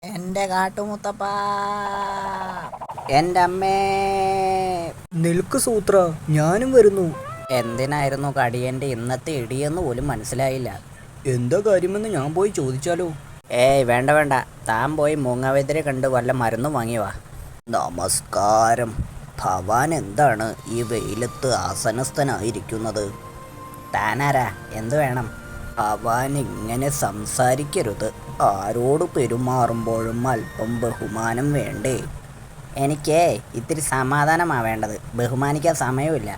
എന്റെ കാട്ടുമുത്തപ്പ, എന്റെ അമ്മേ. നിൽക്ക് സൂത്ര, ഞാനും വരുന്നു. എന്തിനായിരുന്നു കടിയന്റെ ഇന്നത്തെ ഇടിയെന്ന് പോലും മനസ്സിലായില്ല. എന്താ കാര്യമെന്ന് ഞാൻ പോയി ചോദിച്ചാലോ? ഏയ് വേണ്ട വേണ്ട, താൻ പോയി മൂങ്ങാവെതിരെ കണ്ട് വല്ല മരുന്നും വാങ്ങിവാ. നമസ്കാരം. ഭവാൻ എന്താണ് ഈ വെയിലത്ത് ആസനസ്ഥനായിരിക്കുന്നത്? താനാരാ? എന്തു വേണം? ഭവാൻ ഇങ്ങനെ സംസാരിക്കരുത്. ആരോട് പെരുമാറുമ്പോഴും അല്പം ബഹുമാനം വേണ്ടേ? എനിക്ക് ഇത്തിരി സമാധാനമാ വേണ്ടത്, ബഹുമാനിക്കാൻ സമയമില്ല.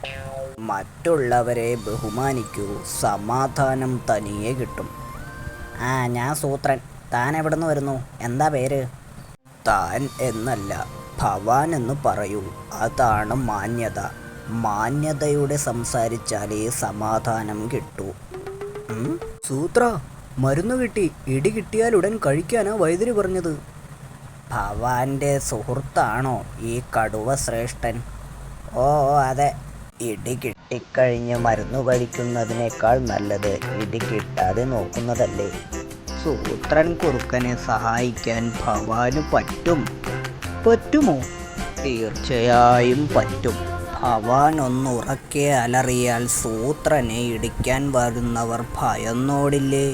മറ്റുള്ളവരെ ബഹുമാനിക്കൂ, സമാധാനം തനിയെ കിട്ടും. ഞാൻ സൂത്രൻ. താൻ എവിടുന്ന് വരുന്നു? എന്താ പേര്? താൻ എന്നല്ല, ഭവാൻ എന്ന് പറയൂ. അതാണ് മാന്യത. മാന്യതയോടെ സംസാരിച്ചാലേ സമാധാനം കിട്ടൂ. സൂത്ര, മരുന്ന് കിട്ടി. ഇടി കിട്ടിയാൽ ഉടൻ കഴിക്കാനാ വൈദ്യര് പറഞ്ഞത്. ഭവാന്റെ സുഹൃത്താണോ ഈ കടുവ ശ്രേഷ്ഠൻ? ഓ അതെ. ഇടി കിട്ടിക്കഴിഞ്ഞ് മരുന്ന് കഴിക്കുന്നതിനേക്കാൾ നല്ലത് ഇടി കിട്ടാതെ നോക്കുന്നതല്ലേ? സൂത്രൻ കുറുക്കനെ സഹായിക്കാൻ ഭവാന് പറ്റും. പറ്റുമോ? തീർച്ചയായും പറ്റും. ഭവാൻ ഒന്ന് ഉറക്കെ അലറിയാൽ സൂത്രനെ ഇടിക്കാൻ വരുന്നവർ ഭയന്നോടില്ലേ?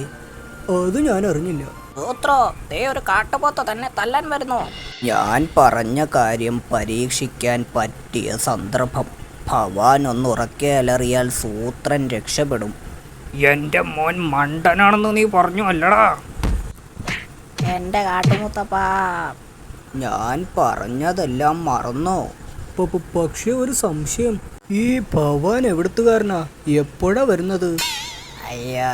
അത് ഞാൻ അറിഞ്ഞില്ല. സൂത്രോ, ദേ ഒരു കാട്ടുപോത്ത് തന്നെ തല്ലാൻ വരുന്നു. ഞാൻ പറഞ്ഞ കാര്യം പരീക്ഷിക്കാൻ പറ്റിയ സന്ദർഭം. ഭവാൻ ഒന്ന് ഉറക്കെ അലറിയാൽ സൂത്രൻ രക്ഷപ്പെടും. എന്റെ മോൻ മണ്ടനാണെന്ന് നീ പറഞ്ഞു അല്ലടാ? എന്റെ കാട്ടുമുത്തപ്പ, ഞാൻ പറഞ്ഞതെല്ലാം മറന്നോ? പക്ഷേ ഒരു സംശയം. ഈ ഭവാൻ എവിടുത്തുകാരനാ? എപ്പോഴാ വരുന്നത്? അയ്യാ,